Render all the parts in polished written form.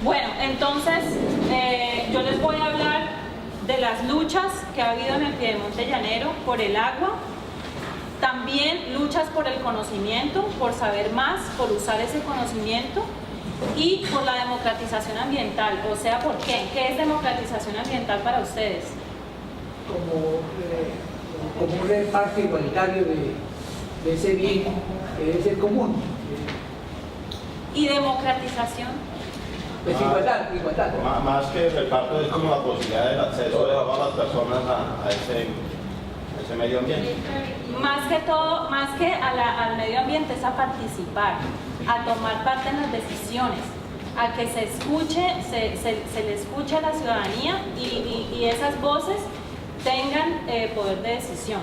Bueno, entonces yo les voy a hablar de las luchas que ha habido en el Piedemonte Llanero por el agua, también luchas por el conocimiento, por saber más, por usar ese conocimiento y por la democratización ambiental. O sea, ¿por qué? ¿Qué es democratización ambiental para ustedes? Como un reparto igualitario de ese bien que es el común. ¿Y democratización? Pues igualdad. Más que reparto es como la posibilidad del acceso de todas las personas a ese medio ambiente. Más que todo, más que al medio ambiente, es a participar, a tomar parte en las decisiones, a que se escuche, se le escuche a la ciudadanía y esas voces tengan poder de decisión,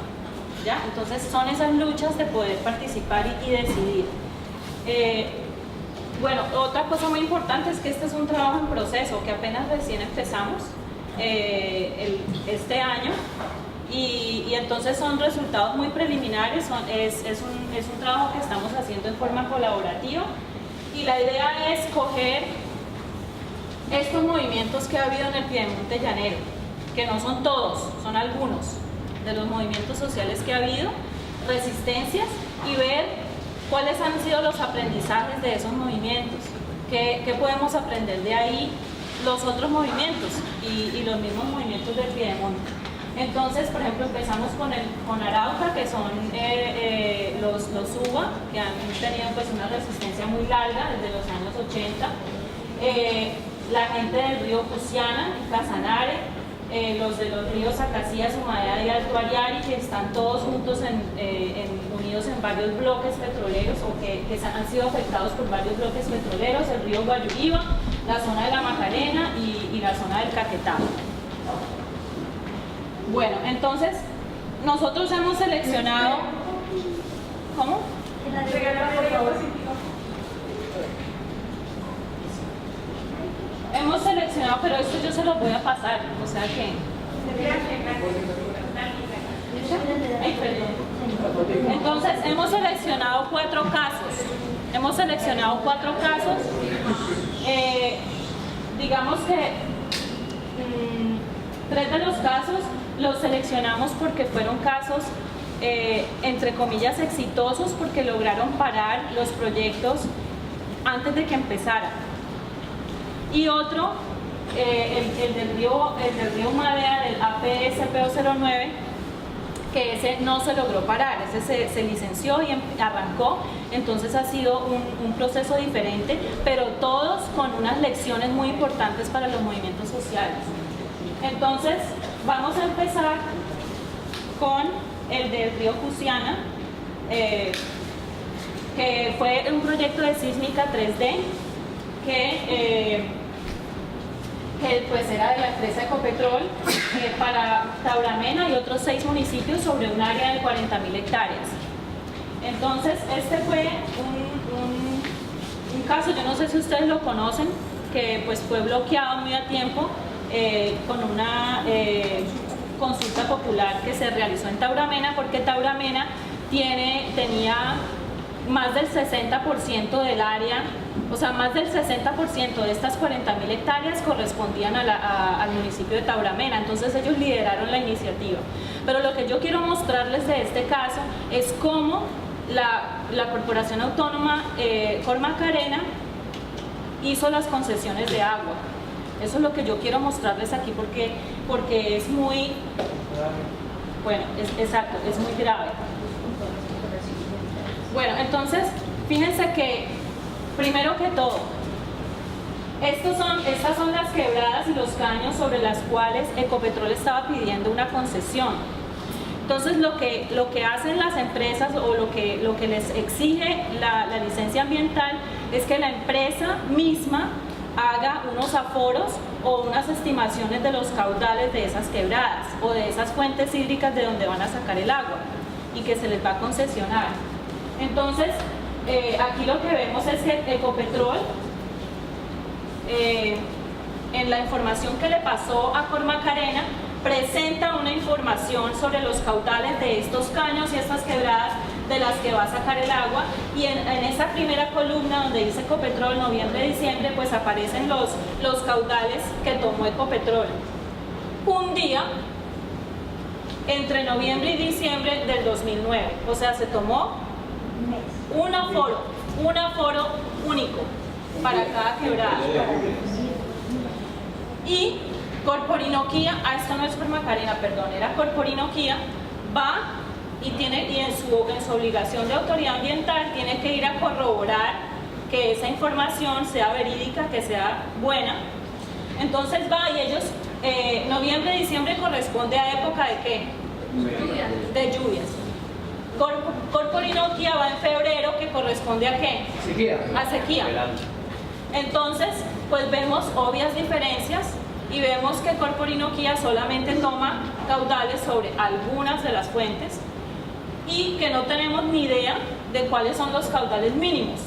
¿ya? Entonces son esas luchas de poder participar y decidir. Bueno, otra cosa muy importante es que este es un trabajo en proceso, que apenas recién empezamos este año y entonces son resultados muy preliminares, es un trabajo que estamos haciendo en forma colaborativa y la idea es coger estos movimientos que ha habido en el Piedemonte Llanero, que no son todos, son algunos de los movimientos sociales que ha habido, resistencias, y ver cuáles han sido los aprendizajes de esos movimientos, qué podemos aprender de ahí los otros movimientos y los mismos movimientos del Piedemonte. Entonces, por ejemplo, empezamos con Arauca, que son los UBA, que han tenido pues una resistencia muy larga desde los años 80, la gente del río Cusiana, Casanare, los de los ríos Acacías, Humadea y Alto Ariari, que están todos juntos unidos en varios bloques petroleros o que han sido afectados por varios bloques petroleros, el río Guayuriba, la zona de la Macarena y la zona del Caquetá. Bueno, entonces nosotros hemos seleccionado... ¿Cómo? Hemos seleccionado, pero esto yo se los voy a pasar, o sea que... Ay, perdón. Entonces, hemos seleccionado 4 casos. Digamos que 3 de los casos los seleccionamos porque fueron casos, entre comillas, exitosos, porque lograron parar los proyectos antes de que empezaran. Y otro, el del río Humadea, del APSPO09, que ese no se logró parar, ese se licenció y arrancó, entonces ha sido un proceso diferente, pero todos con unas lecciones muy importantes para los movimientos sociales. Entonces, vamos a empezar con el del río Cusiana, que fue un proyecto de sísmica 3D, que pues era de la empresa Ecopetrol para Tauramena y otros 6 municipios sobre un área de 40.000 hectáreas. Entonces, este fue un caso, yo no sé si ustedes lo conocen, que pues fue bloqueado muy a tiempo con una consulta popular que se realizó en Tauramena, porque Tauramena tenía más del 60% del área, o sea, más del 60% de estas 40.000 hectáreas correspondían al municipio de Tauramena, entonces ellos lideraron la iniciativa. Pero lo que yo quiero mostrarles de este caso es cómo la Corporación Autónoma Cormacarena hizo las concesiones de agua. Eso es lo que yo quiero mostrarles aquí porque es muy, bueno, exacto, es muy grave. Bueno, entonces, fíjense que, primero que todo, estas son las quebradas y los caños sobre las cuales Ecopetrol estaba pidiendo una concesión. Entonces, lo que hacen las empresas o lo que les exige la licencia ambiental es que la empresa misma haga unos aforos o unas estimaciones de los caudales de esas quebradas o de esas fuentes hídricas de donde van a sacar el agua y que se les va a concesionar. Entonces, aquí lo que vemos es que Ecopetrol, en la información que le pasó a Cormacarena, presenta una información sobre los caudales de estos caños y estas quebradas de las que va a sacar el agua, y en esa primera columna donde dice Ecopetrol noviembre-diciembre, pues aparecen los caudales que tomó Ecopetrol un día entre noviembre y diciembre del 2009, o sea, se tomó un aforo único para cada quebrada. Y Corporinoquía, esto no es por Macarena, perdón, era Corporinoquía, va y en su obligación de autoridad ambiental tiene que ir a corroborar que esa información sea verídica, que sea buena. Entonces va y ellos, noviembre, diciembre corresponde a época de ¿qué? De lluvias. Corporinoquía va en febrero, que corresponde a ¿qué? Sequía. A sequía. Entonces, pues vemos obvias diferencias y vemos que Corporinoquía solamente toma caudales sobre algunas de las fuentes y que no tenemos ni idea de cuáles son los caudales mínimos.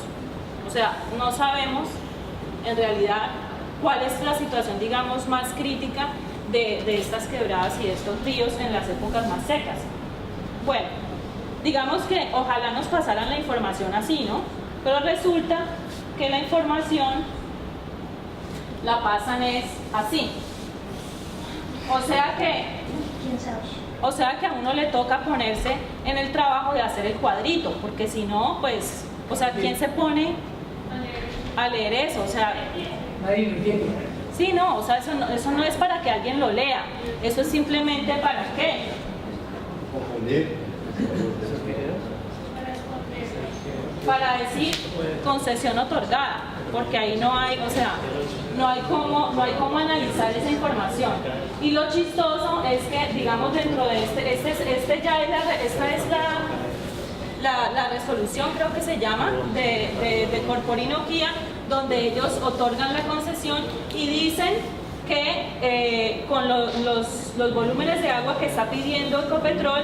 O sea, no sabemos en realidad cuál es la situación, digamos, más crítica de estas quebradas y de estos ríos en las épocas más secas. Bueno, digamos que ojalá nos pasaran la información así, ¿no? Pero resulta que la información la pasan es así. O sea que a uno le toca ponerse en el trabajo de hacer el cuadrito, porque si no, pues, o sea, ¿quién se pone a leer eso? O sea, nadie lo entiende. Sí, no, o sea, eso no es para que alguien lo lea, eso es simplemente para qué. Confundir. Para decir concesión otorgada, porque ahí no hay, o sea, no hay cómo analizar esa información. Y lo chistoso es que, digamos, dentro de esta es la resolución, creo que se llama, de Corporinoquía, donde ellos otorgan la concesión y dicen que con los volúmenes de agua que está pidiendo Ecopetrol,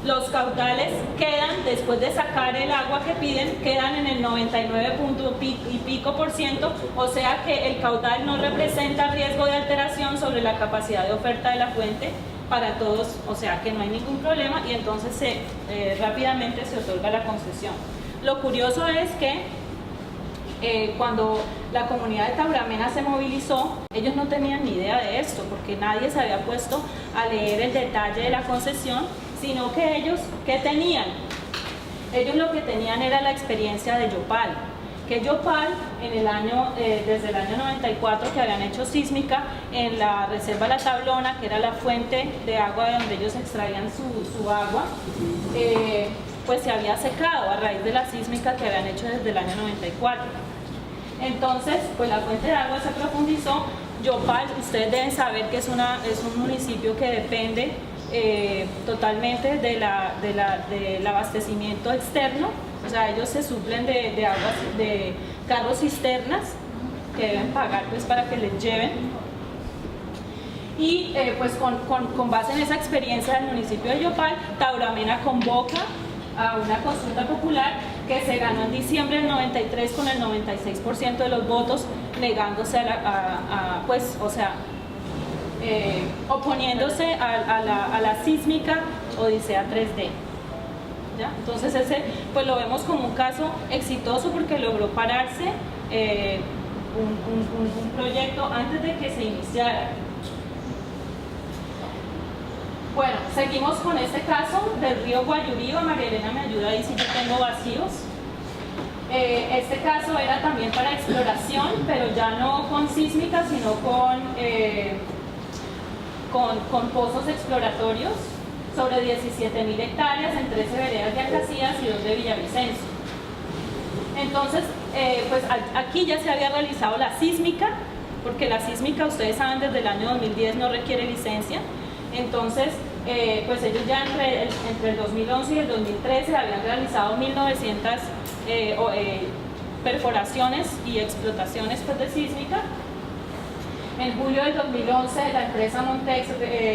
los caudales quedan, después de sacar el agua que piden, quedan en el 99 y pico por ciento, o sea que el caudal no representa riesgo de alteración sobre la capacidad de oferta de la fuente para todos, o sea que no hay ningún problema y entonces rápidamente se otorga la concesión. Lo curioso es que cuando la comunidad de Tauramena se movilizó, ellos no tenían ni idea de esto, porque nadie se había puesto a leer el detalle de la concesión, sino que ellos, ¿qué tenían? Ellos lo que tenían era la experiencia de Yopal, que Yopal desde el año 94 que habían hecho sísmica en la reserva La Tablona, que era la fuente de agua de donde ellos extraían su agua, pues se había secado a raíz de la sísmica que habían hecho desde el año 94. Entonces, pues la fuente de agua se profundizó. Yopal, ustedes deben saber que es un municipio que depende totalmente del abastecimiento externo, o sea, ellos se suplen de aguas, de carros cisternas que deben pagar pues para que les lleven. Y pues con base en esa experiencia del municipio de Yopal, Tauramena convoca a una consulta popular que se ganó en diciembre del 93 con el 96% de los votos, negándose oponiéndose a la sísmica Odisea 3D. ¿Ya? Entonces ese pues lo vemos como un caso exitoso porque logró pararse un proyecto antes de que se iniciara. Bueno, seguimos con este caso del río Guayurío. María Elena me ayuda ahí si yo tengo vacíos. Este caso era también para exploración, pero ya no con sísmica, sino con pozos exploratorios sobre 17.000 hectáreas en 13 veredas de Acacías y 2 de Villavicencio. Entonces, pues aquí ya se había realizado la sísmica, porque la sísmica, ustedes saben, desde el año 2010 no requiere licencia. Entonces, pues ellos ya entre el 2011 y el 2013 habían realizado 1.900 perforaciones y explotaciones pues, de sísmica. En julio del 2011 la empresa Montex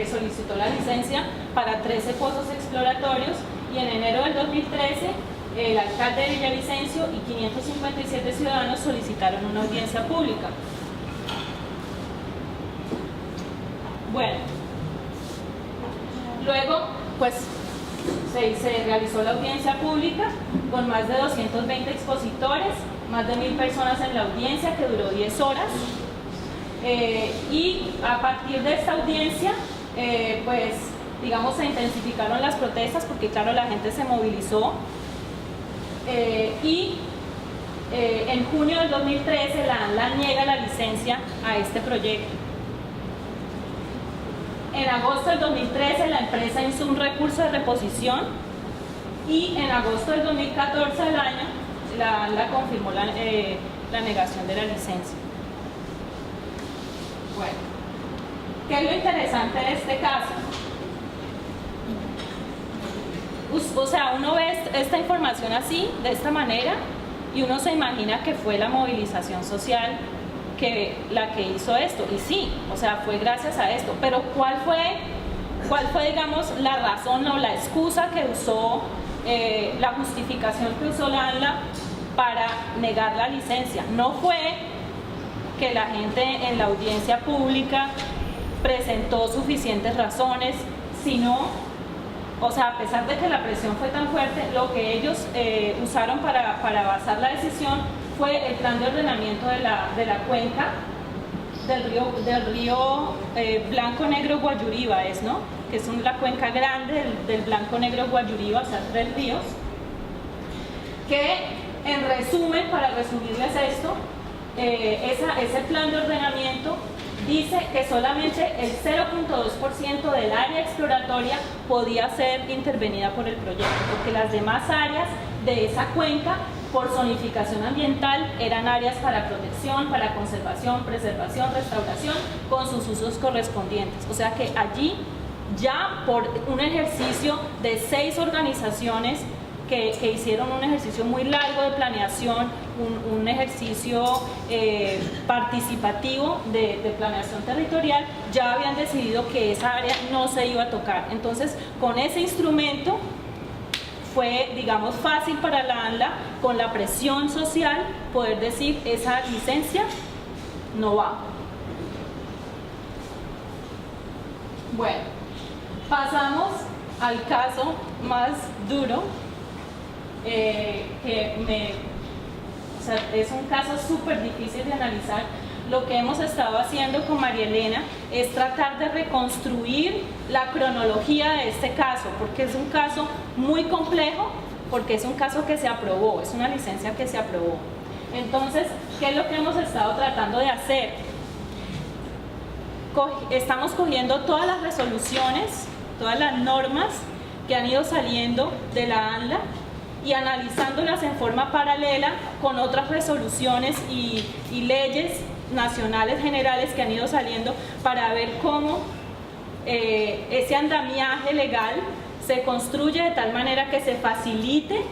solicitó la licencia para 13 pozos exploratorios y en enero del 2013 el alcalde de Villavicencio y 557 ciudadanos solicitaron una audiencia pública. Bueno, luego pues se realizó la audiencia pública con más de 220 expositores, más de 1000 personas en la audiencia que duró 10 horas. Y a partir de esta audiencia, pues digamos se intensificaron las protestas porque claro la gente se movilizó en junio del 2013 la ANLA niega la licencia a este proyecto. En agosto del 2013 la empresa hizo un recurso de reposición y en agosto del 2014 del año la ANLA confirmó la negación de la licencia. Bueno, ¿qué es lo interesante de este caso? O sea, uno ve esta información así, de esta manera, y uno se imagina que fue la movilización social la que hizo esto. Y sí, o sea, fue gracias a esto. Pero ¿cuál fue, digamos, la razón o la excusa que usó, la justificación que usó la ANLA para negar la licencia? No fue que la gente en la audiencia pública presentó suficientes razones, sino, o sea, a pesar de que la presión fue tan fuerte, lo que ellos usaron para basar la decisión fue el plan de ordenamiento de la cuenca del río Blanco Negro Guayuriba, ¿no? Que es la cuenca grande del Blanco Negro Guayuriba, o sea, 3 ríos, que en resumen, para resumirles esto, ese plan de ordenamiento dice que solamente el 0.2% del área exploratoria podía ser intervenida por el proyecto, porque las demás áreas de esa cuenca, por zonificación ambiental, eran áreas para protección, para conservación, preservación, restauración, con sus usos correspondientes. O sea que allí, ya por un ejercicio de 6 organizaciones que hicieron un ejercicio muy largo de planeación, un ejercicio participativo de planeación territorial, ya habían decidido que esa área no se iba a tocar. Entonces, con ese instrumento fue, digamos, fácil para la ANLA, con la presión social, poder decir esa licencia no va. Bueno, pasamos al caso más duro, o sea, es un caso súper difícil de analizar. Lo que hemos estado haciendo con María Elena es tratar de reconstruir la cronología de este caso, porque es un caso muy complejo, porque es un caso que se aprobó, es una licencia que se aprobó. Entonces, ¿qué es lo que hemos estado tratando de hacer? Estamos cogiendo todas las resoluciones, todas las normas que han ido saliendo de la ANLA y analizándolas en forma paralela con otras resoluciones y leyes nacionales generales que han ido saliendo para ver cómo ese andamiaje legal se construye de tal manera que se facilite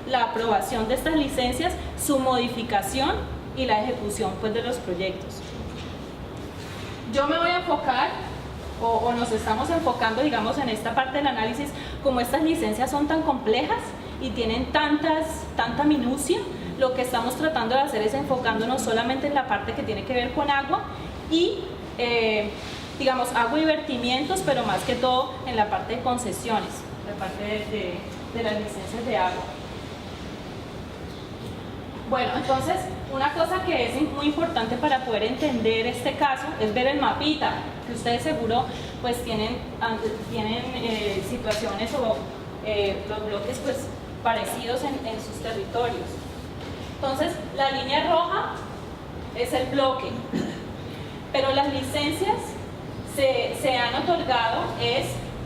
la aprobación de estas licencias, su modificación y la ejecución pues, de los proyectos. Yo me voy a enfocar, o nos estamos enfocando, digamos, en esta parte del análisis, como estas licencias son tan complejas y tienen tanta minucia, lo que estamos tratando de hacer es enfocándonos solamente en la parte que tiene que ver con agua y, digamos, agua y vertimientos, pero más que todo en la parte de concesiones, la parte de las licencias de agua. Bueno, entonces, una cosa que es muy importante para poder entender este caso es ver el mapita, que ustedes seguro pues tienen situaciones o los bloques pues parecidos en sus territorios. Entonces, la línea roja es el bloque, pero las licencias se han otorgado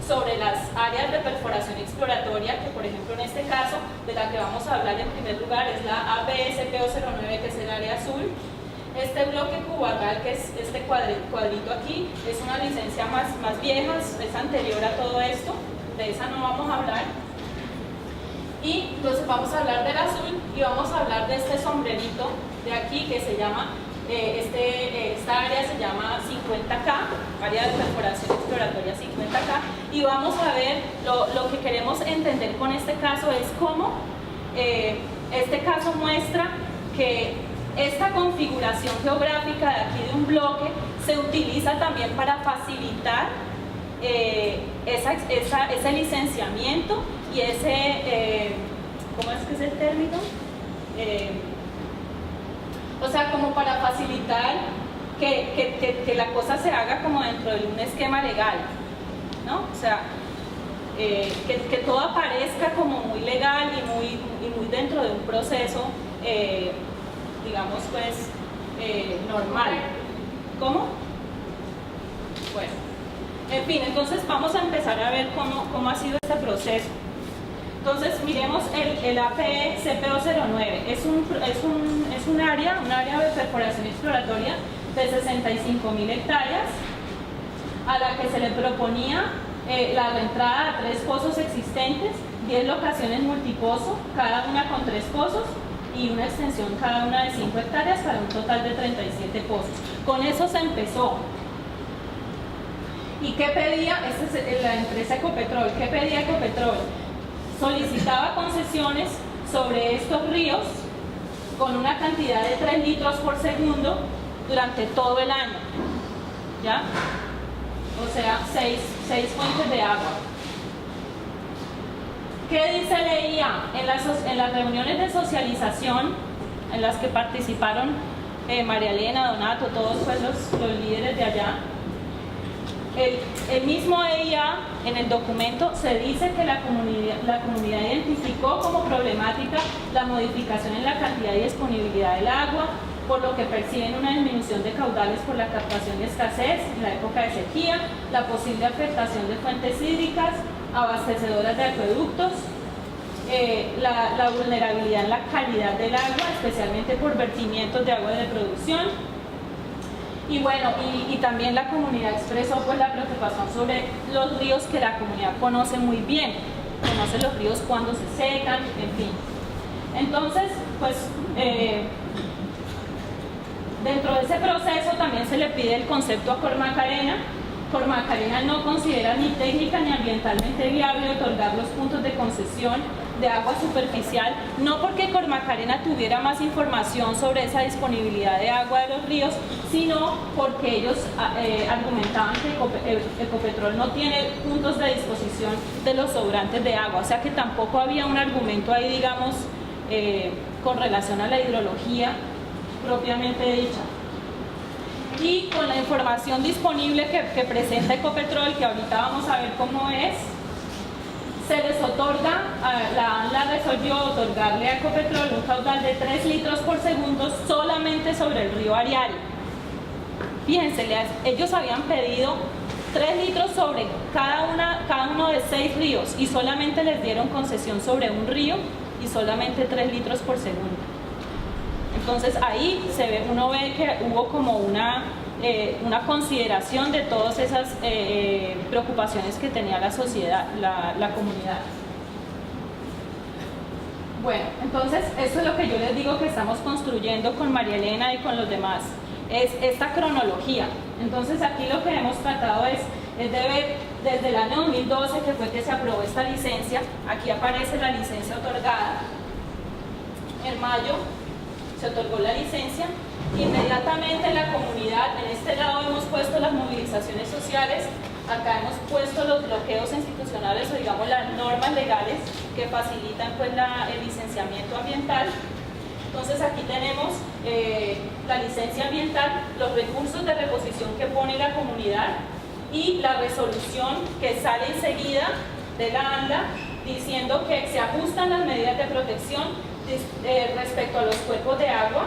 sobre las áreas de perforación exploratoria, que por ejemplo en este caso, de la que vamos a hablar en primer lugar, es la APSPO09, que es el área azul. Este bloque cubarral, que es este cuadrito aquí, es una licencia más vieja, es anterior a todo esto, de esa no vamos a hablar. Y entonces vamos a hablar del azul y vamos a hablar de este sombrerito de aquí que se llama, esta área se llama 50K, área de perforación exploratoria 50K, y vamos a ver, lo que queremos entender con este caso es cómo este caso muestra que esta configuración geográfica de aquí de un bloque se utiliza también para facilitar ese licenciamiento y ese, ¿cómo es que es el término? O sea, como para facilitar que la cosa se haga como dentro de un esquema legal, ¿no? O sea, que todo aparezca como muy legal y muy dentro de un proceso, digamos, pues, normal. ¿Cómo? Bueno, en fin, entonces vamos a empezar a ver cómo ha sido este proceso. Entonces, miremos el APE CP009. Es un área de perforación exploratoria de 65.000 hectáreas, a la que se le proponía la reentrada a 3 pozos existentes, 10 locaciones multipozo, cada una con 3 pozos, y una extensión cada una de 5 hectáreas para un total de 37 pozos. Con eso se empezó. ¿Y qué pedía? Esta es la empresa Ecopetrol. ¿Qué pedía Ecopetrol? Solicitaba concesiones sobre estos ríos con una cantidad de 3 litros por segundo durante todo el año, ¿ya? O sea, 6 fuentes de agua. ¿Qué dice la EIA? En las reuniones de socialización en las que participaron María Elena, Donato, todos pues, los líderes de allá, el mismo EIA, en el documento, se dice que la comunidad identificó como problemática la modificación en la cantidad y disponibilidad del agua, por lo que perciben una disminución de caudales por la captación y escasez en la época de sequía, la posible afectación de fuentes hídricas, abastecedoras de acueductos, la vulnerabilidad en la calidad del agua, especialmente por vertimientos de agua de producción. Y bueno, y también la comunidad expresó pues la preocupación sobre los ríos que la comunidad conoce muy bien, conoce los ríos cuando se secan, en fin. Entonces, pues dentro de ese proceso también se le pide el concepto a Cormacarena. Cormacarena no considera ni técnica ni ambientalmente viable otorgar los puntos de concesión de agua superficial, no porque Cormacarena tuviera más información sobre esa disponibilidad de agua de los ríos, sino porque ellos argumentaban que Ecopetrol no tiene puntos de disposición de los sobrantes de agua, o sea que tampoco había un argumento ahí, digamos, con relación a la hidrología propiamente dicha. Y con la información disponible que presenta Ecopetrol, que ahorita vamos a ver cómo es, se les otorga, la ANLA resolvió otorgarle a Ecopetrol un caudal de 3 litros por segundo solamente sobre el río Ariari. Fíjense, ellos habían pedido 3 litros sobre cada uno de 6 ríos y solamente les dieron concesión sobre un río y solamente 3 litros por segundo. Entonces ahí uno ve que hubo como una consideración de todas esas preocupaciones que tenía la sociedad, la comunidad. Bueno, entonces eso es lo que yo les digo que estamos construyendo con María Elena y con los demás, es esta cronología. Entonces aquí lo que hemos tratado es de ver desde el año 2012, que fue que se aprobó esta licencia. Aquí aparece la licencia otorgada. En mayo se otorgó la licencia. Inmediatamente la comunidad, en este lado hemos puesto las movilizaciones sociales, acá hemos puesto los bloqueos institucionales o digamos las normas legales que facilitan pues el licenciamiento ambiental. Entonces aquí tenemos la licencia ambiental, los recursos de reposición que pone la comunidad y la resolución que sale enseguida de la ANLA diciendo que se ajustan las medidas de protección respecto a los cuerpos de agua,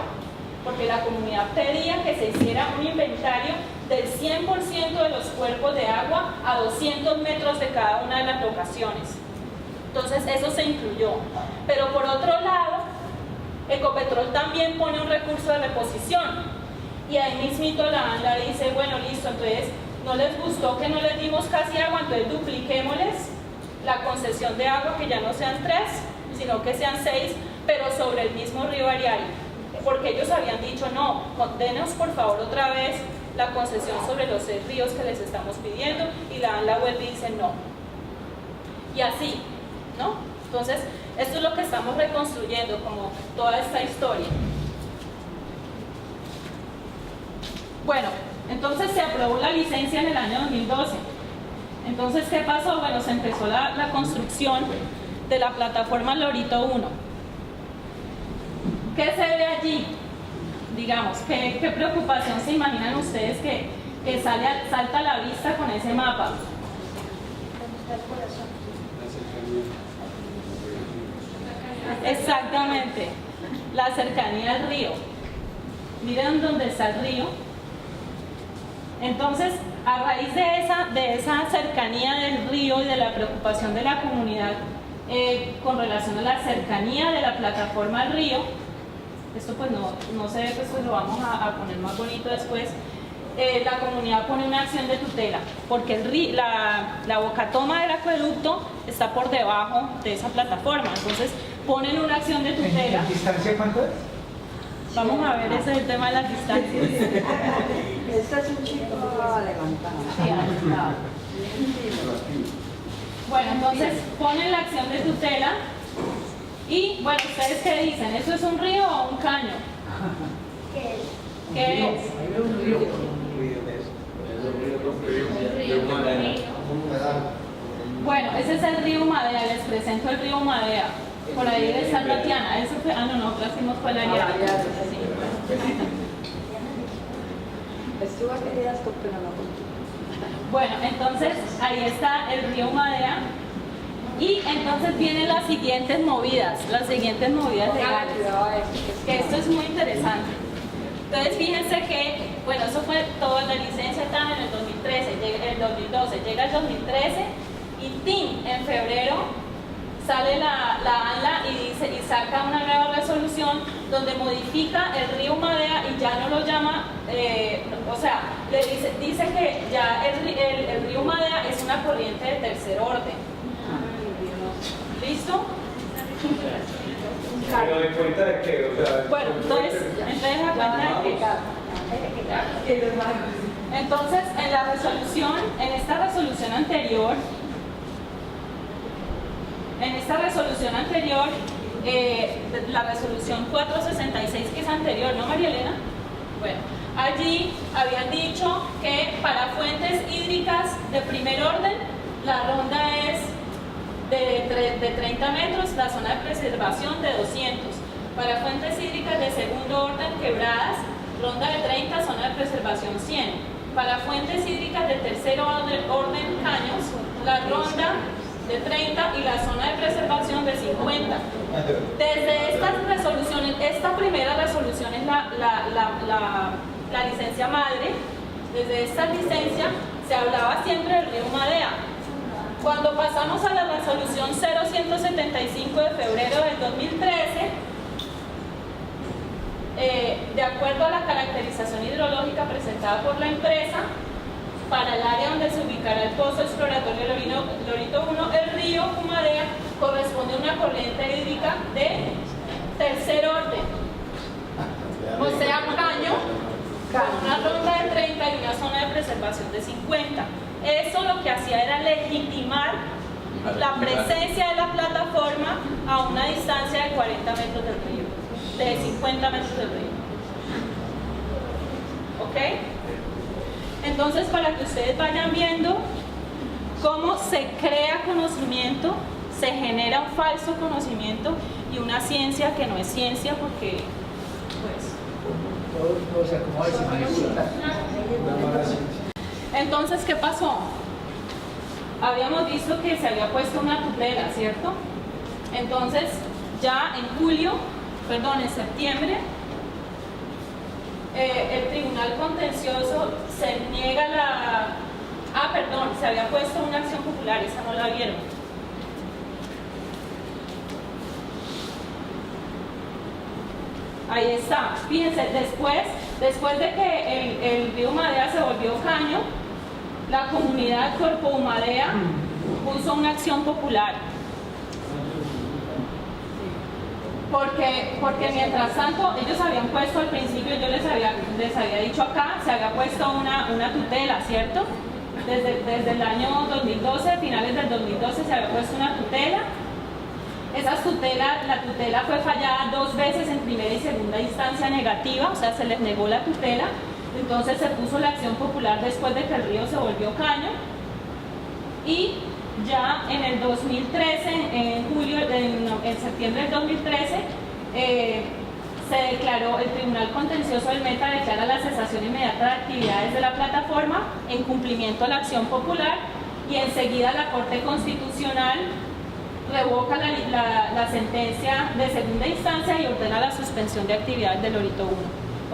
porque la comunidad pedía que se hiciera un inventario del 100% de los cuerpos de agua a 200 metros de cada una de las locaciones. Entonces eso se incluyó. Pero por otro lado, Ecopetrol también pone un recurso de reposición y ahí mismito la ANLA dice, bueno, listo, entonces no les gustó que no les dimos casi agua, entonces dupliquémosles la concesión de agua, que ya no sean 3, sino que sean 6, pero sobre el mismo río Ariari. Porque ellos habían dicho, no, denos por favor otra vez la concesión sobre los 6 ríos que les estamos pidiendo, y la ANLA vuelve y dice no. Y así, ¿no? Entonces, esto es lo que estamos reconstruyendo, como toda esta historia. Bueno, entonces se aprobó la licencia en el año 2012. Entonces, ¿qué pasó? Bueno, se empezó la construcción de la plataforma Lorito 1. ¿Qué se ve allí? Digamos, ¿qué preocupación se imaginan ustedes que salta a la vista con ese mapa? Exactamente, la cercanía al río. Miren dónde está el río. Entonces, a raíz de esa cercanía del río y de la preocupación de la comunidad con relación a la cercanía de la plataforma al río, esto pues no se ve, pues lo vamos a poner más bonito después, la comunidad pone una acción de tutela, porque la bocatoma del acueducto está por debajo de esa plataforma, entonces ponen una acción de tutela. ¿En distancia cuánto es? Vamos a ver, ese es el tema de las distancias. Este es un chico adelantado. Sí, adelantado. Bueno, entonces ponen la acción de tutela y, bueno, ¿ustedes qué dicen? ¿Eso es un río o un caño? ¿Qué es? Un río. Bueno, ese es el río Humadea, les presento el río Humadea. Por ahí debe estar Tatiana. Eso fue, no, nosotras fuimos con la Ariadna. Sí. Estuvo aquel día, pero no contigo. Bueno, entonces ahí está el río Humadea. Y entonces vienen las siguientes movidas legales. Que esto es muy interesante. Entonces fíjense que, bueno, eso fue toda la licencia estaba en el 2013, el 2012, llega el 2013 y ¡tim! En febrero sale la ANLA y saca una nueva resolución donde modifica el río Humadea y ya no lo llama, o sea, dice que ya el río Humadea es una corriente de tercer orden. ¿Listo? Pero de cuenta de que, o sea, Bueno, entonces a cuenta de que entonces en esta resolución anterior, la resolución 466 que es anterior, ¿no, María Elena? Bueno, allí habían dicho que para fuentes hídricas de primer orden la ronda es de 30 metros, la zona de preservación de 200. Para fuentes hídricas de segundo orden, quebradas, ronda de 30, zona de preservación 100. Para fuentes hídricas de tercer orden, caños, la ronda de 30 y la zona de preservación de 50. Desde estas resoluciones, esta primera resolución es la licencia madre. Desde esta licencia se hablaba siempre del río Humadea. Cuando pasamos a la resolución 0175 de febrero del 2013, de acuerdo a la caracterización hidrológica presentada por la empresa, para el área donde se ubicará el pozo exploratorio Lorito 1, el río Humadea corresponde a una corriente hídrica de tercer orden, o sea, caño, con una ronda de 30 y una zona de preservación de 50. Eso lo que hacía era legitimar la presencia de la plataforma a una distancia de 40 metros del río, de 50 metros del río. ¿Ok? Entonces, para que ustedes vayan viendo cómo se crea conocimiento, se genera un falso conocimiento y una ciencia que no es ciencia porque, pues... todo se acomoda y se manipula. Entonces, ¿qué pasó? Habíamos visto que se había puesto una tutela, ¿cierto? Entonces, ya en septiembre, el Tribunal Contencioso se niega se había puesto una acción popular, esa no la vieron. Ahí está, fíjense, después de que el río Humadea se volvió caño, la comunidad Corpo Humadea puso una acción popular. Porque mientras tanto, ellos habían puesto al principio, yo les había dicho acá, se había puesto una tutela, ¿cierto? Desde el año 2012, finales del 2012 se había puesto una tutela. La tutela fue fallada 2 veces en primera y segunda instancia negativa, o sea, se les negó la tutela. Entonces se puso la acción popular después de que el río se volvió caño. y ya en el 2013, en septiembre del 2013, se declaró, el Tribunal Contencioso del Meta declara la cesación inmediata de actividades de la plataforma en cumplimiento a la acción popular, y enseguida la Corte Constitucional revoca la sentencia de segunda instancia y ordena la suspensión de actividades del Lorito 1.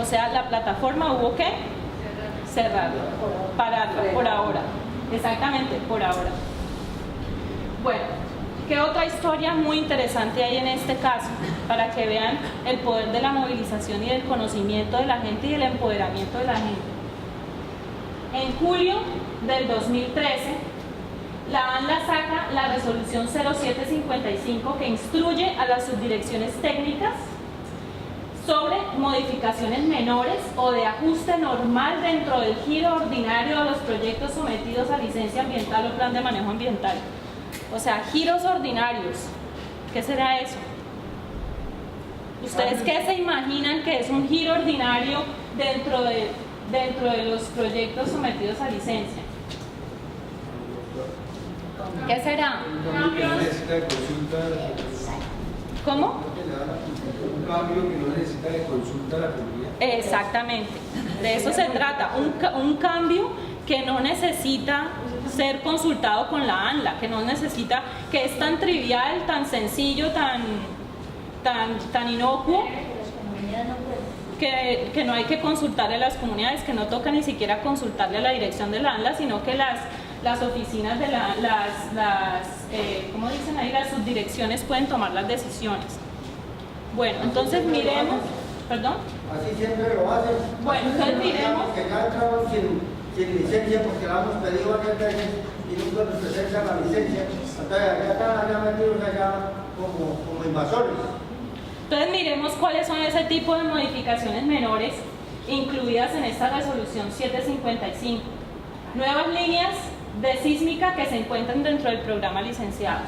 O sea, la plataforma hubo que cerrarla, pararla por ahora. Exactamente, por ahora. Bueno, ¿qué otra historia muy interesante hay en este caso? Para que vean el poder de la movilización y del conocimiento de la gente y el empoderamiento de la gente. En julio del 2013, la ANLA saca la resolución 0755 que instruye a las subdirecciones técnicas sobre modificaciones menores o de ajuste normal dentro del giro ordinario de los proyectos sometidos a licencia ambiental o plan de manejo ambiental. O sea, giros ordinarios. ¿Qué será eso? ¿Ustedes qué se imaginan que es un giro ordinario dentro de los proyectos sometidos a licencia? ¿Qué será? ¿Cómo? Un cambio que no necesita de consulta a la comunidad. Exactamente, de eso se trata, un cambio que no necesita ser consultado con la ANLA, que no necesita, que es tan trivial, tan sencillo, tan inocuo, que no hay que consultarle a las comunidades, que no toca ni siquiera consultarle a la dirección de la ANLA, sino que las oficinas de ¿cómo dicen ahí? Las subdirecciones pueden tomar las decisiones. Bueno, entonces miremos, ¿perdón? Así siempre lo hacen. Bueno, entonces miremos. Que ya entramos sin licencia porque la hemos pedido varias veces y nunca nos presentan la licencia. Entonces ya están allá metidos allá como invasores. Entonces miremos cuáles son ese tipo de modificaciones menores incluidas en esta resolución 755. Nuevas líneas de sísmica que se encuentran dentro del programa licenciado.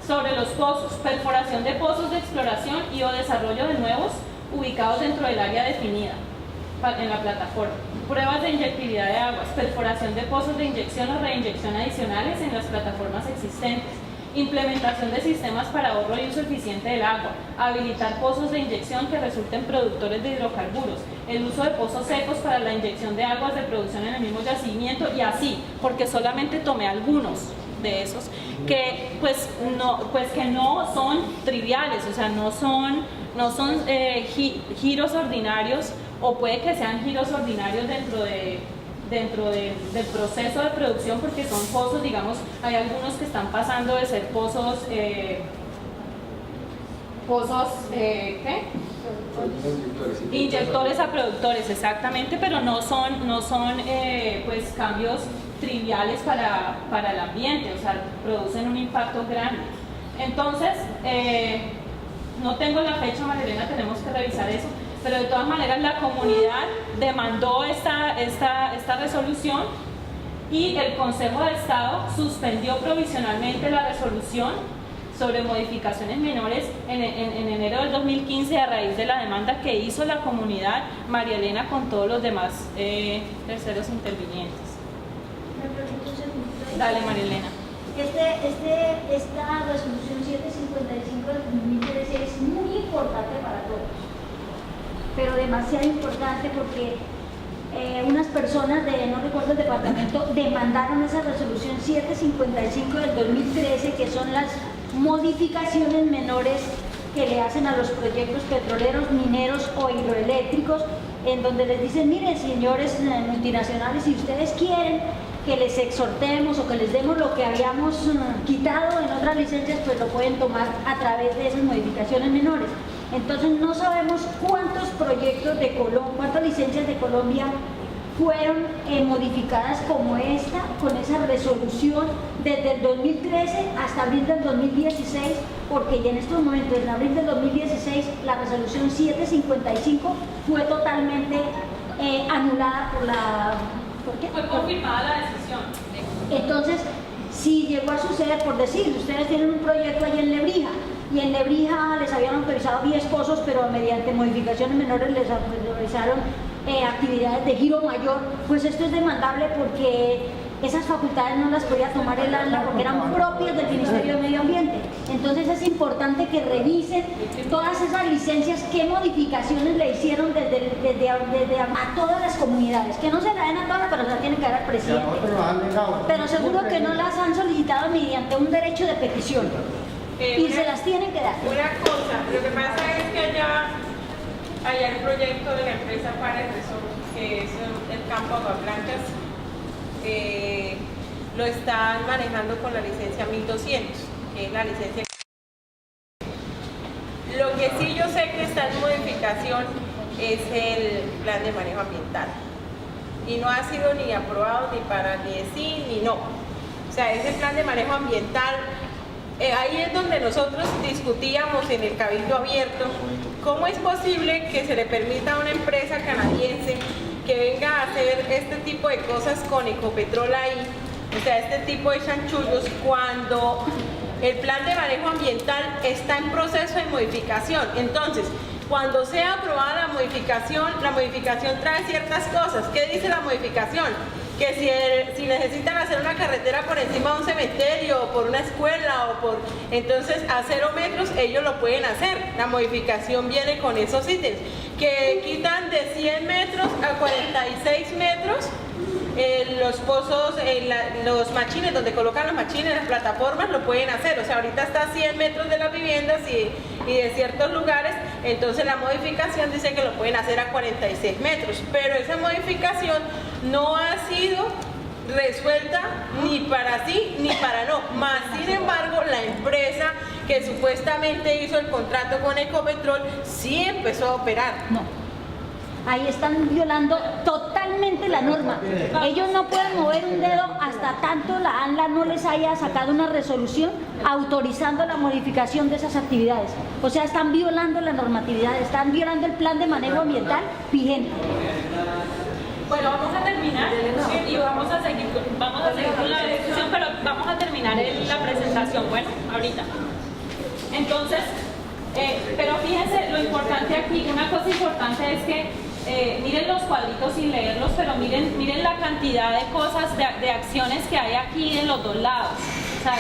Sobre los pozos, perforación de pozos de exploración y o desarrollo de nuevos ubicados dentro del área definida en la plataforma. Pruebas de inyectividad de aguas, perforación de pozos de inyección o reinyección adicionales en las plataformas existentes. Implementación de sistemas para ahorro y uso eficiente del agua, habilitar pozos de inyección que resulten productores de hidrocarburos, el uso de pozos secos para la inyección de aguas de producción en el mismo yacimiento y así, porque solamente tomé algunos de esos que que no son triviales, o sea, no son giros ordinarios, o puede que sean giros ordinarios dentro del proceso de producción, porque son pozos, digamos, hay algunos que están pasando de ser pozos, ¿qué? Inyectores a productores, exactamente, pero no son pues cambios triviales para el ambiente, o sea, producen un impacto grande. Entonces, no tengo la fecha, Marilena, tenemos que revisar eso, pero de todas maneras la comunidad demandó esta resolución y el Consejo de Estado suspendió provisionalmente la resolución sobre modificaciones menores en enero del 2015 a raíz de la demanda que hizo la comunidad María Elena con todos los demás terceros intervinientes. Me pregunto un segundo. Dale, María Elena. Esta resolución 755 del 2013 es muy importante para todos, pero demasiado importante porque unas personas no recuerdo el departamento, demandaron esa resolución 755 del 2013, que son las modificaciones menores que le hacen a los proyectos petroleros, mineros o hidroeléctricos, en donde les dicen, miren señores multinacionales, si ustedes quieren que les exhortemos o que les demos lo que habíamos quitado en otras licencias, pues lo pueden tomar a través de esas modificaciones menores. Entonces no sabemos cuántos proyectos de Colombia, cuántas licencias de Colombia fueron modificadas como esta, con esa resolución desde el 2013 hasta abril del 2016, porque ya en estos momentos, en abril del 2016, la resolución 755 fue totalmente anulada por la... ¿Por qué? Fue confirmada la decisión. Entonces, si llegó a suceder, por decir, ustedes tienen un proyecto allí en Lebrija, y en Lebrija les habían autorizado 10 pozos, pero mediante modificaciones menores les autorizaron actividades de giro mayor, pues esto es demandable porque esas facultades no las podía tomar el ANLA porque eran propias del Ministerio de Medio Ambiente. Entonces es importante que revisen todas esas licencias, qué modificaciones le hicieron desde a todas las comunidades, que no se la den a todas, pero se la tienen que dar al presidente. Pero seguro que no las han solicitado mediante un derecho de petición y se las tienen que dar. Una cosa, lo que pasa es que allá el proyecto de la empresa Pares Resort, que es el campo Aguas Blancas, lo están manejando con la licencia 1200, que es la licencia. Lo que sí yo sé que está en modificación es el plan de manejo ambiental, y no ha sido ni aprobado ni para ni de sí ni no. O sea, ese plan de manejo ambiental, ahí es donde nosotros discutíamos en el Cabildo Abierto cómo es posible que se le permita a una empresa canadiense que venga a hacer este tipo de cosas con Ecopetrol ahí, o sea, este tipo de chanchullos, cuando el plan de manejo ambiental está en proceso de modificación. Entonces, cuando sea aprobada la modificación trae ciertas cosas. ¿Qué dice la modificación? Que si necesitan hacer una carretera por encima de un cementerio, o por una escuela, entonces a 0 metros ellos lo pueden hacer. La modificación viene con esos ítems, que quitan de 100 metros a 46 metros los pozos, los machines, donde colocan los machines, las plataformas, lo pueden hacer. O sea, ahorita está a 100 metros de las viviendas y de ciertos lugares, entonces la modificación dice que lo pueden hacer a 46 metros, pero esa modificación no ha sido resuelta ni para sí ni para no. Más sin embargo, la empresa que supuestamente hizo el contrato con Ecopetrol sí empezó a operar. No. Ahí están violando totalmente la norma. Ellos no pueden mover un dedo hasta tanto la ANLA no les haya sacado una resolución autorizando la modificación de esas actividades. O sea, están violando la normatividad, están violando el plan de manejo ambiental vigente. Bueno, vamos a terminar y vamos a seguir con la discusión, pero vamos a terminar la presentación, bueno, ahorita. Entonces, pero fíjense lo importante aquí, una cosa importante es que miren los cuadritos sin leerlos, pero miren la cantidad de cosas, de acciones que hay aquí en los dos lados. O sea,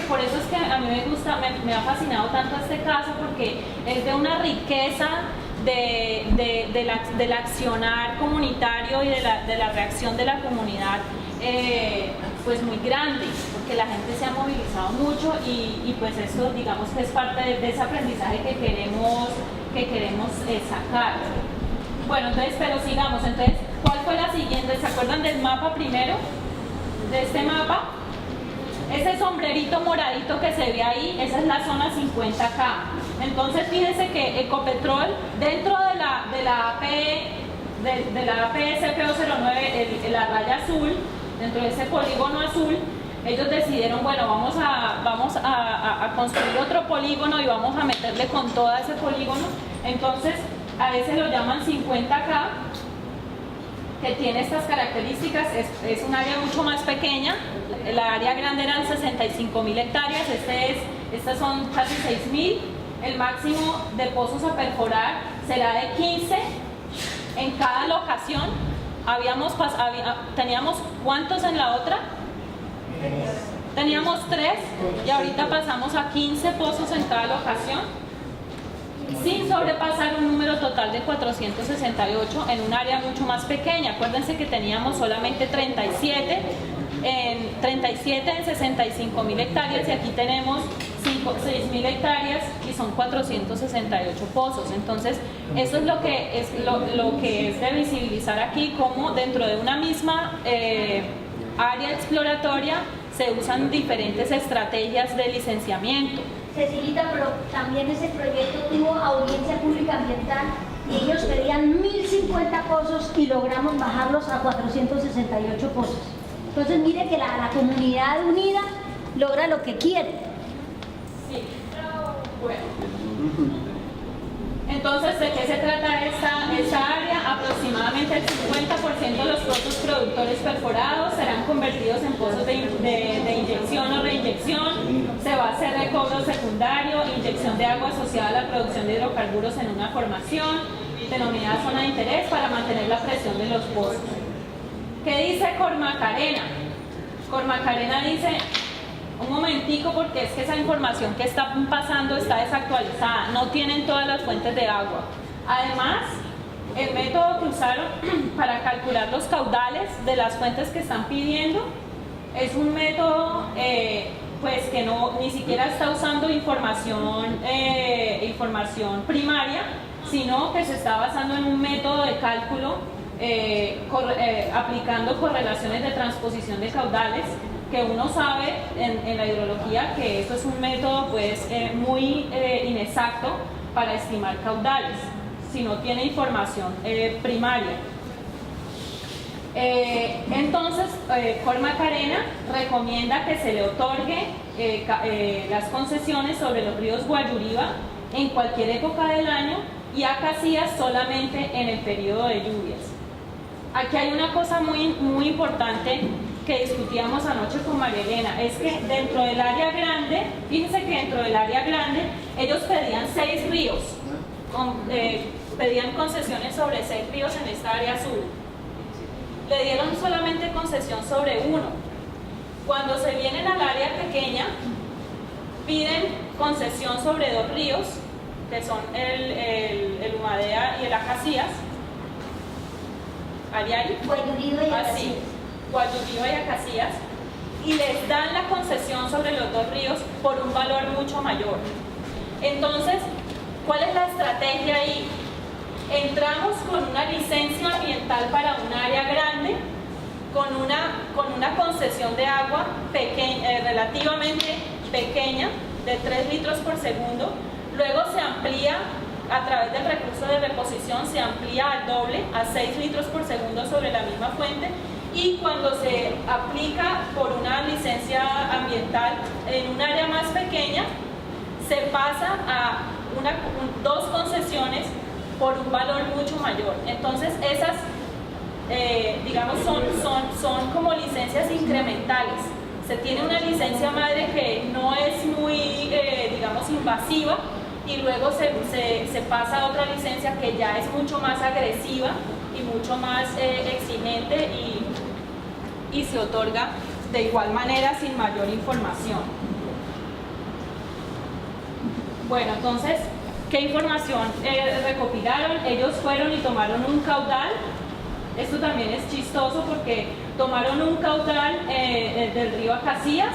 por eso es que a mí me gusta, me ha fascinado tanto este caso, porque es de una riqueza del accionar comunitario y de la reacción de la comunidad, pues muy grande, porque la gente se ha movilizado mucho y pues eso, digamos, que es parte de ese aprendizaje que queremos sacar. Bueno, entonces, pero sigamos. Entonces, ¿cuál fue la siguiente? ¿Se acuerdan del mapa primero? De este mapa. Ese sombrerito moradito que se ve ahí, esa es la zona 50K. Entonces, fíjense que Ecopetrol, dentro de la APSP09, la raya azul, dentro de ese polígono azul, ellos decidieron, bueno, vamos a construir otro polígono y vamos a meterle con todo ese polígono. Entonces, a veces lo llaman 50K, que tiene estas características. Es un área mucho más pequeña. La área grande eran 65.000 hectáreas, estas son casi 6.000. El máximo de pozos a perforar será de 15 en cada locación. Teníamos ¿cuántos en la otra? Teníamos 3 y ahorita pasamos a 15 pozos en cada locación, sin sobrepasar un número total de 468 en un área mucho más pequeña. Acuérdense que teníamos solamente 37 en 65.000 hectáreas y aquí tenemos 6.000 hectáreas y son 468 pozos. Entonces, eso es lo que es de visibilizar aquí, cómo dentro de una misma área exploratoria se usan diferentes estrategias de licenciamiento. Cecilita, pero también ese proyecto tuvo audiencia pública ambiental y ellos pedían 1.050 pozos y logramos bajarlos a 468 pozos. Entonces mire que la comunidad unida logra lo que quiere. Sí, bueno. Entonces, ¿de qué se trata esta área? Aproximadamente el 50% de los pozos productores perforados serán convertidos en pozos de inyección o reinyección. Se va a hacer recobro secundario, inyección de agua asociada a la producción de hidrocarburos en una formación denominada zona de interés para mantener la presión de los pozos. ¿Qué dice Cormacarena? Cormacarena dice, un momentico, porque es que esa información que está pasando está desactualizada, no tienen todas las fuentes de agua. Además, el método que usaron para calcular los caudales de las fuentes que están pidiendo es un método pues que ni siquiera está usando información primaria, sino que se está basando en un método de cálculo aplicando correlaciones de transposición de caudales, que uno sabe en la hidrología que eso es un método pues muy inexacto para estimar caudales si no tiene información primaria. Entonces, Cormacarena recomienda que se le otorgue las concesiones sobre los ríos Guayuriba en cualquier época del año y a Casillas solamente en el periodo de lluvias. Aquí hay una cosa muy importante que discutíamos anoche con María Elena, es que dentro del área grande, fíjense que dentro del área grande ellos pedían 6 ríos, pedían concesiones sobre 6 ríos en esta área sur. Le dieron solamente concesión sobre 1. Cuando se vienen al área pequeña, piden concesión sobre 2 ríos, que son el Humadea y el Acacías. Guayuriba y Acacías. Guayuriba y Acacías. Y les dan la concesión sobre los 2 ríos por un valor mucho mayor. Entonces, ¿cuál es la estrategia ahí? Entramos con una licencia ambiental para un área grande, con una concesión de agua relativamente pequeña, de 3 litros por segundo. Luego se amplía a través del recurso de reposición, se amplía al doble, a 6 litros por segundo sobre la misma fuente. Y cuando se aplica por una licencia ambiental en un área más pequeña, se pasa a 2 concesiones por un valor mucho mayor. Entonces esas, digamos, son como licencias incrementales. Se tiene una licencia madre que no es muy, digamos, invasiva, y luego se pasa a otra licencia que ya es mucho más agresiva y mucho más exigente y se otorga de igual manera sin mayor información. Bueno, entonces, ¿qué información recopilaron? Ellos fueron y tomaron un caudal. Esto también es chistoso porque tomaron un caudal del río Acacías,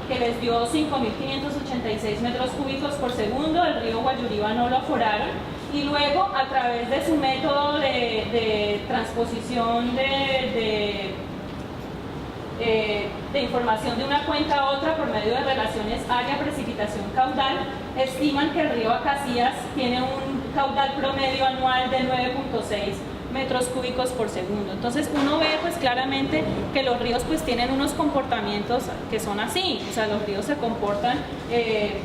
que les dio 5.586 metros cúbicos por segundo. El río Guayuriba no lo aforaron, y luego a través de su método de transposición de información de una cuenca a otra por medio de relaciones área, precipitación, caudal, estiman que el río Acacías tiene un caudal promedio anual de 9.6 metros cúbicos por segundo. Entonces uno ve pues claramente que los ríos pues tienen unos comportamientos que son así, o sea, los ríos se comportan de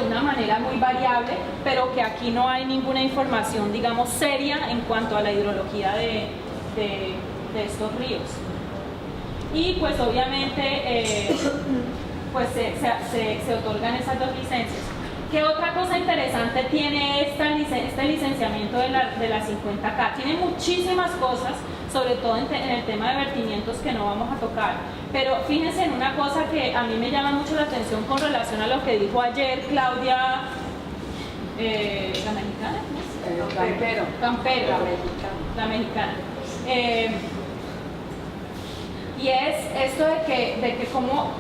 una manera muy variable, pero que aquí no hay ninguna información, digamos, seria en cuanto a la hidrología de estos ríos. Y pues obviamente pues se otorgan esas 2 licencias. ¿Qué otra cosa interesante tiene este licenciamiento de la 50K? Tiene muchísimas cosas, sobre todo en el tema de vertimientos, que no vamos a tocar. Pero fíjense en una cosa que a mí me llama mucho la atención con relación a lo que dijo ayer Claudia, la mexicana, ¿no? Campero, la mexicana. Y es esto de que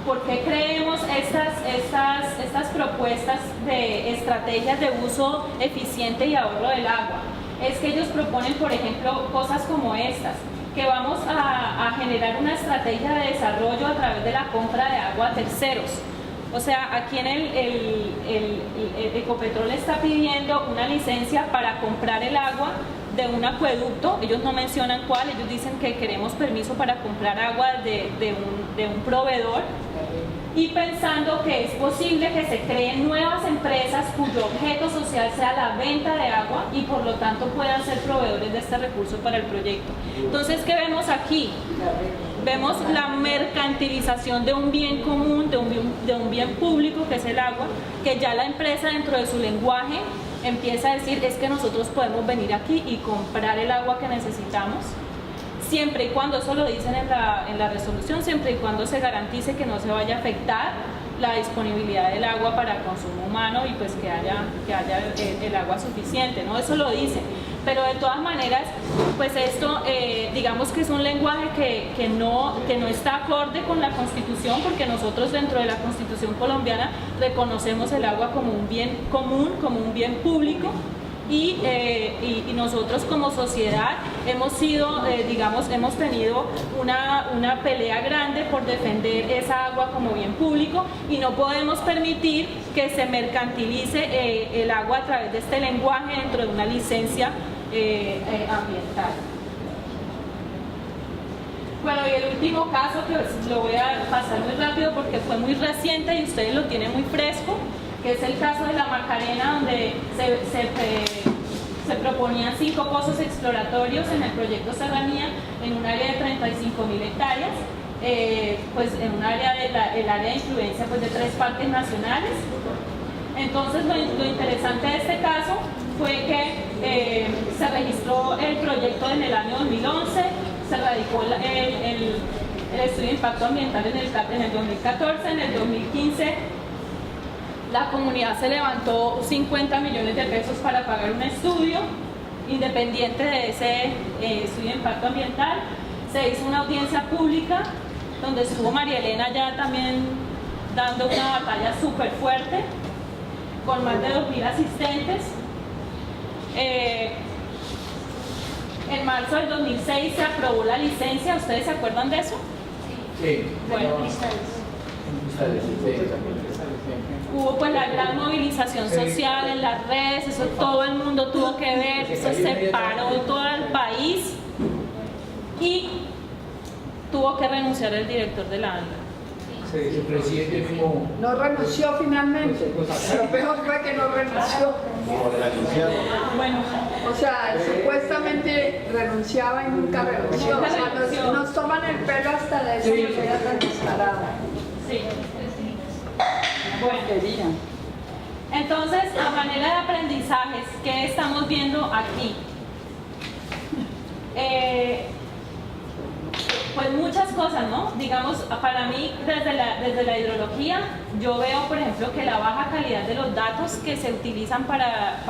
¿por qué creemos estas propuestas de estrategias de uso eficiente y ahorro del agua? Es que ellos proponen, por ejemplo, cosas como estas, que vamos a generar una estrategia de desarrollo a través de la compra de agua a terceros. O sea, aquí en el Ecopetrol está pidiendo una licencia para comprar el agua de un acueducto. Ellos no mencionan cuál, ellos dicen que queremos permiso para comprar agua de un proveedor, y pensando que es posible que se creen nuevas empresas cuyo objeto social sea la venta de agua y por lo tanto puedan ser proveedores de este recurso para el proyecto. Entonces, ¿qué vemos aquí? Vemos la mercantilización de un bien común, de un bien público que es el agua, que ya la empresa dentro de su lenguaje empieza a decir es que nosotros podemos venir aquí y comprar el agua que necesitamos. siempre y cuando, eso lo dicen en la resolución, siempre y cuando se garantice que no se vaya a afectar la disponibilidad del agua para consumo humano y pues que haya el agua suficiente, ¿no? Eso lo dice. Pero de todas maneras, pues esto, digamos que es un lenguaje que no está acorde con la Constitución, porque nosotros dentro de la Constitución colombiana reconocemos el agua como un bien común, como un bien público, y nosotros como sociedad hemos sido, hemos tenido una pelea grande por defender esa agua como bien público, y no podemos permitir que se mercantilice el agua a través de este lenguaje dentro de una licencia ambiental. Bueno, y el último caso, que lo voy a pasar muy rápido porque fue muy reciente y ustedes lo tienen muy fresco, que es el caso de la Macarena, donde se proponían 5 pozos exploratorios en el proyecto Serranía, en un área de 35.000 hectáreas, pues en un área el área de influencia pues de 3 parques nacionales. Entonces lo interesante de este caso fue que se registró el proyecto en el año 2011, se radicó el estudio de impacto ambiental en el 2014, en el 2015 la comunidad se levantó 50 millones de pesos para pagar un estudio independiente de ese estudio de impacto ambiental. Se hizo una audiencia pública donde estuvo María Elena ya también dando una batalla súper fuerte con más de 2.000 asistentes. En marzo del 2006 se aprobó la licencia, ¿ustedes se acuerdan de eso? Sí. Bueno, hubo pues la gran movilización social en las redes, eso todo el mundo tuvo que ver, eso separó todo el país y tuvo que renunciar el director de la ANLA. El presidente mismo No renunció finalmente. Lo peor fue que no renunció. Bueno, O sea, supuestamente renunciaba y nunca renunció. O sea, nos toman el pelo hasta de esa manera tan descarada. sí. Bueno, Quería. entonces, a manera de aprendizajes, ¿qué estamos viendo aquí? Pues muchas cosas, ¿no? Digamos, para mí, desde la hidrología, yo veo, por ejemplo, que la baja calidad de los datos que se utilizan para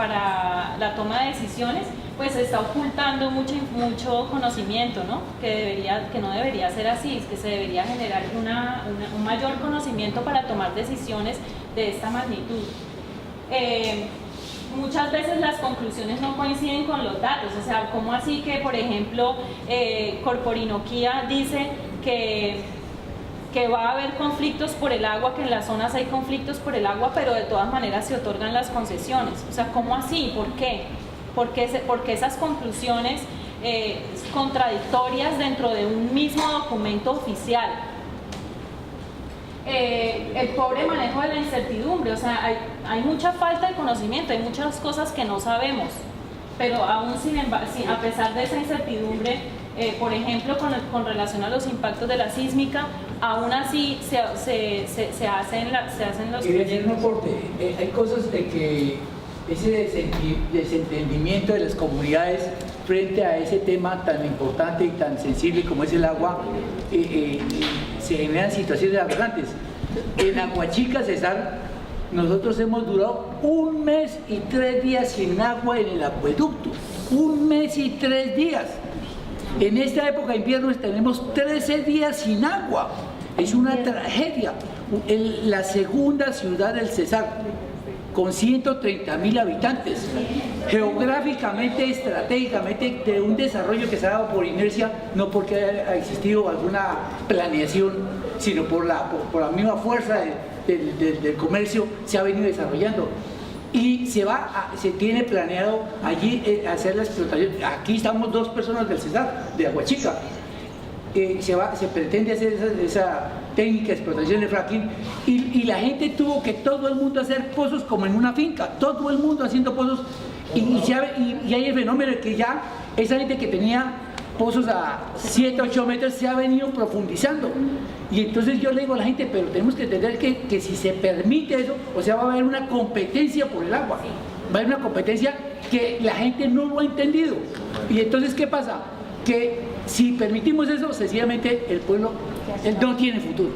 la toma de decisiones, pues se está ocultando mucho conocimiento, ¿no? Que no debería ser así, es que se debería generar un mayor conocimiento para tomar decisiones de esta magnitud. Muchas veces las conclusiones no coinciden con los datos, o sea, ¿cómo así que, por ejemplo, Corporinoquía dice que va a haber conflictos por el agua, que en las zonas hay conflictos por el agua, pero de todas maneras se otorgan las concesiones? O sea, ¿cómo así? ¿Por qué? Porque esas conclusiones contradictorias dentro de un mismo documento oficial. El pobre manejo de la incertidumbre, o sea, hay mucha falta de conocimiento, hay muchas cosas que no sabemos, pero aún sin embargo, a pesar de esa incertidumbre, por ejemplo, con relación a los impactos de la sísmica, aún así se hacen los Quería hacer un aporte. Hay cosas de que ese desentendimiento de las comunidades frente a ese tema tan importante y tan sensible como es el agua, se generan situaciones aberrantes. En Aguachica, César, nosotros hemos durado 1 mes y 3 días sin agua en el acueducto. 1 mes y 3 días. En esta época de invierno tenemos 13 días sin agua. Es una tragedia. La segunda ciudad del Cesar, con 130.000 habitantes, geográficamente, estratégicamente, de un desarrollo que se ha dado por inercia, no porque haya existido alguna planeación, sino por la misma fuerza del comercio, se ha venido desarrollando. Y se tiene planeado allí hacer la explotación. Aquí estamos 2 personas del Cesar, de Aguachica. Se pretende hacer esa técnica de explotación de fracking y la gente tuvo que todo el mundo hacer pozos como en una finca, todo el mundo haciendo pozos y hay el fenómeno de que ya esa gente que tenía pozos a 7, 8 metros se ha venido profundizando. Y entonces yo le digo a la gente, pero tenemos que entender que si se permite eso, o sea, va a haber una competencia por el agua, va a haber una competencia que la gente no lo ha entendido. Y entonces, ¿qué pasa? que si permitimos eso, sencillamente el pueblo no tiene futuro.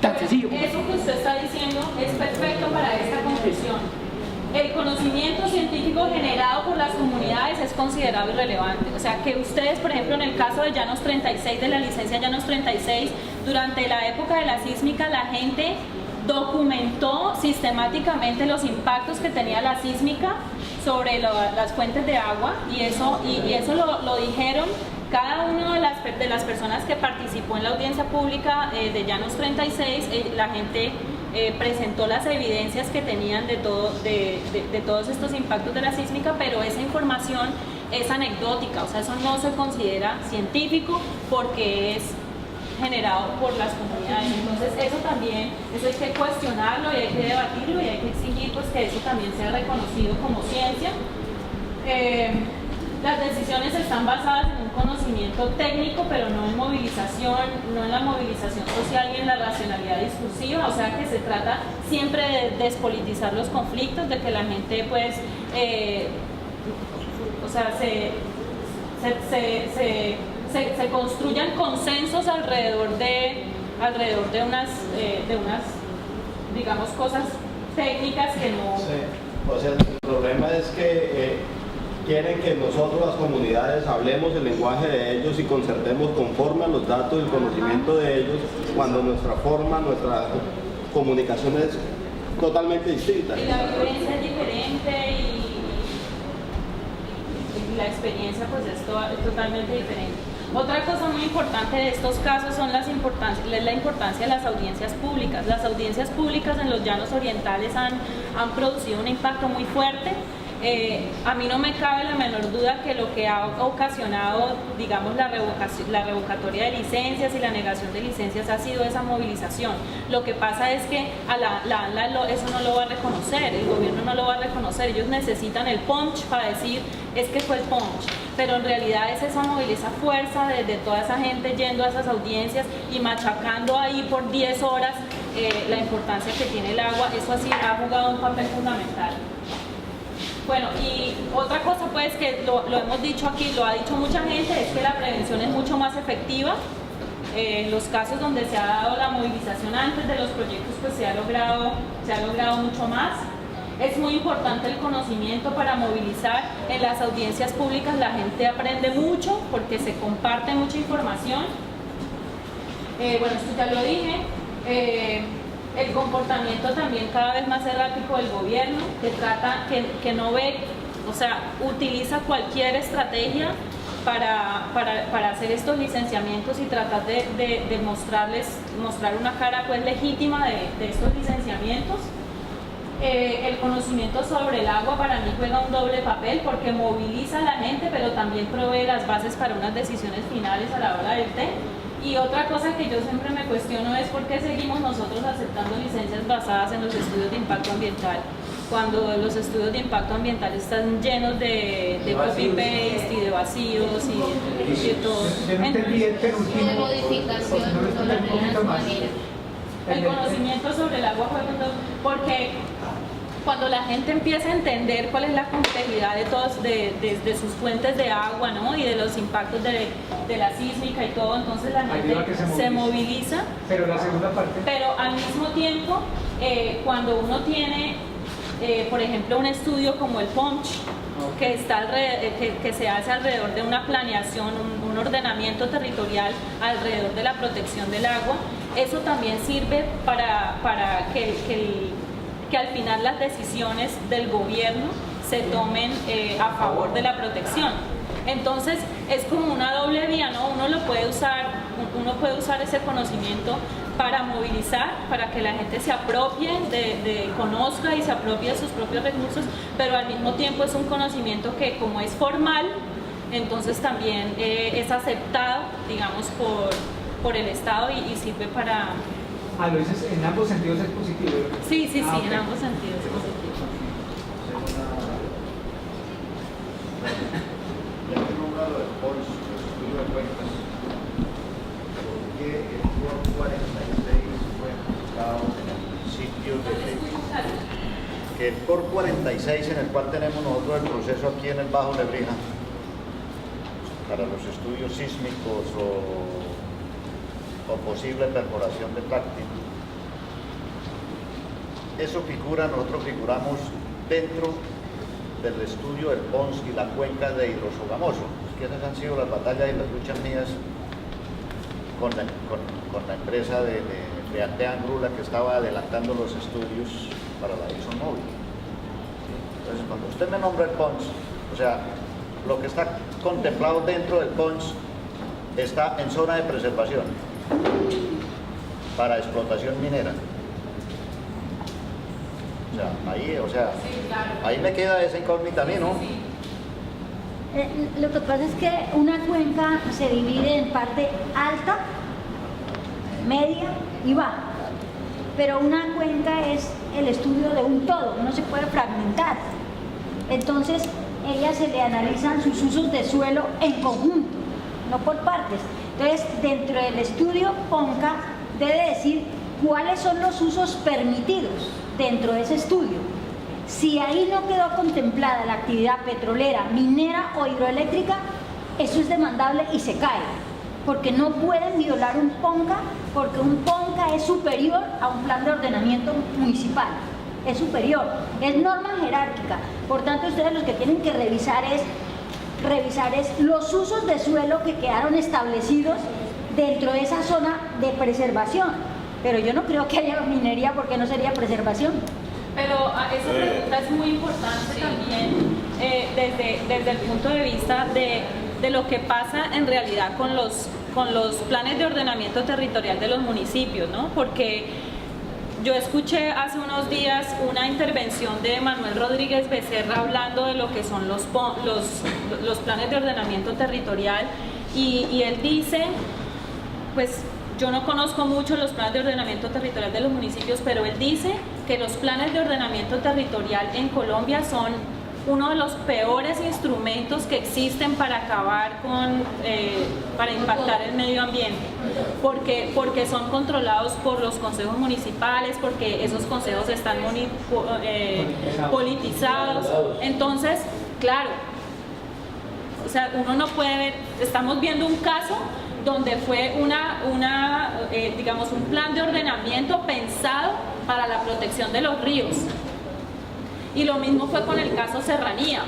Tan sencillo. Eso que usted está diciendo es perfecto para esta conclusión. El conocimiento científico generado por las comunidades es considerado irrelevante. O sea, que ustedes, por ejemplo, en el caso de Llanos 36, de la licencia Llanos 36, durante la época de la sísmica, la gente documentó sistemáticamente los impactos que tenía la sísmica sobre las fuentes de agua, y eso lo dijeron cada una de las personas que participó en la audiencia pública de Llanos 36. La gente presentó las evidencias que tenían de todos estos impactos de la sísmica, pero esa información es anecdótica, o sea, eso no se considera científico porque es generado por las comunidades. Entonces eso hay que cuestionarlo y hay que debatirlo y hay que exigir pues que eso también sea reconocido como ciencia. Las decisiones están basadas en un conocimiento técnico, pero no en movilización, no en la movilización social ni en la racionalidad discursiva. O sea que se trata siempre de despolitizar los conflictos, de que la gente pues se construyan consensos alrededor de unas digamos cosas técnicas que no... Sí. O sea, el problema es que quieren que nosotros, las comunidades, hablemos el lenguaje de ellos y concertemos conforme a los datos y el conocimiento de ellos, cuando nuestra comunicación es totalmente distinta. Y la vivencia es diferente y la experiencia pues es totalmente diferente. Otra cosa muy importante de estos casos es la importancia de las audiencias públicas. Las audiencias públicas en los Llanos Orientales han producido un impacto muy fuerte. A mí no me cabe la menor duda que lo que ha ocasionado, digamos, la revocatoria de licencias y la negación de licencias ha sido esa movilización. Lo que pasa es que a la ANLA eso no lo va a reconocer, el gobierno no lo va a reconocer. Ellos necesitan el punch para decir es que fue el punch, pero en realidad es esa fuerza de toda esa gente yendo a esas audiencias y machacando ahí por 10 horas la importancia que tiene el agua. Eso así ha jugado un papel fundamental. Bueno, y otra cosa pues que lo hemos dicho aquí, lo ha dicho mucha gente, es que la prevención es mucho más efectiva. En los casos donde se ha dado la movilización antes de los proyectos, pues se ha logrado mucho más. Es muy importante el conocimiento para movilizar. En las audiencias públicas la gente aprende mucho porque se comparte mucha información. Bueno, esto ya lo dije. El comportamiento también cada vez más errático del gobierno, que no ve, o sea, utiliza cualquier estrategia para hacer estos licenciamientos y tratar de mostrar una cara pues legítima de estos licenciamientos. El conocimiento sobre el agua para mí juega un doble papel porque moviliza a la gente, pero también provee las bases para unas decisiones finales a la hora del té. Y otra cosa que yo siempre me cuestiono es por qué seguimos nosotros aceptando licencias basadas en los estudios de impacto ambiental, cuando los estudios de impacto ambiental están llenos de copy-paste y de vacíos y de todo. De modificación, el conocimiento sobre el agua fue porque cuando la gente empieza a entender cuál es la complejidad de sus fuentes de agua, ¿no? Y de los impactos de la sísmica y todo, entonces la gente se moviliza. Pero la segunda parte. Pero al mismo tiempo, cuando uno tiene, por ejemplo, un estudio como el PONCH, que se hace alrededor de una planeación, un ordenamiento territorial alrededor de la protección del agua, eso también sirve para que al final las decisiones del gobierno se tomen a favor de la protección. Entonces es como una doble vía, ¿no? Uno puede usar ese conocimiento para movilizar, para que la gente se apropie, conozca y se apropie de sus propios recursos, pero al mismo tiempo es un conocimiento que, como es formal, entonces también es aceptado, digamos, por el Estado y sirve para... Lo dices, en ambos sentidos es positivo. Sí, okay. En ambos sentidos es positivo. Ya que nombrado el PONCH, el estudio de cuentas, ¿por qué el POR 46 fue aplicado en el municipio de Lebrija? Que el POR 46, en el cual tenemos nosotros el proceso aquí en el Bajo Lebrija, para los estudios sísmicos o posible perforación de práctica. Eso figura, nosotros figuramos dentro del estudio del Pons y la cuenca de Hidrosogamoso, que esas han sido las batallas y las luchas mías con la empresa de Antean Grula, que estaba adelantando los estudios para la ExxonMobil. Entonces, cuando usted me nombra el Pons, o sea, lo que está contemplado dentro del Pons está en zona de preservación para explotación minera. Ahí me queda esa incógnita a mí, ¿no? Lo que pasa es que una cuenca se divide en parte alta, media y baja, pero una cuenca es el estudio de un todo, no se puede fragmentar. Entonces, ellas se le analizan sus usos de suelo en conjunto, no por partes. Entonces, dentro del estudio PONCA debe decir cuáles son los usos permitidos dentro de ese estudio. Si ahí no quedó contemplada la actividad petrolera, minera o hidroeléctrica, eso es demandable y se cae, porque no pueden violar un PONCA, porque un PONCA es superior a un plan de ordenamiento municipal, es superior, es norma jerárquica. Por tanto, ustedes los que tienen que revisar es los usos de suelo que quedaron establecidos dentro de esa zona de preservación. Pero yo no creo que haya minería, porque no sería preservación. Pero esa pregunta es muy importante también desde el punto de vista de lo que pasa en realidad con los planes de ordenamiento territorial de los municipios, ¿no? Porque yo escuché hace unos días una intervención de Manuel Rodríguez Becerra hablando de lo que son los planes de ordenamiento territorial y él dice, pues yo no conozco mucho los planes de ordenamiento territorial de los municipios, pero él dice que los planes de ordenamiento territorial en Colombia son uno de los peores instrumentos que existen para acabar para impactar el medio ambiente, porque son controlados por los consejos municipales, porque esos consejos están politizados. Entonces, claro, o sea, uno no puede ver, estamos viendo un caso donde fue digamos, un plan de ordenamiento pensado para la protección de los ríos. Y lo mismo fue con el caso Serranía,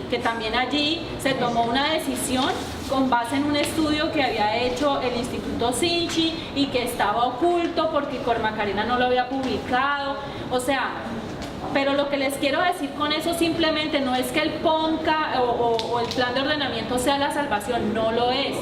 que también allí se tomó una decisión con base en un estudio que había hecho el Instituto Sinchi y que estaba oculto porque Cormacarena no lo había publicado. O sea, pero lo que les quiero decir con eso simplemente no es que el PONCA o el plan de ordenamiento sea la salvación, no lo es.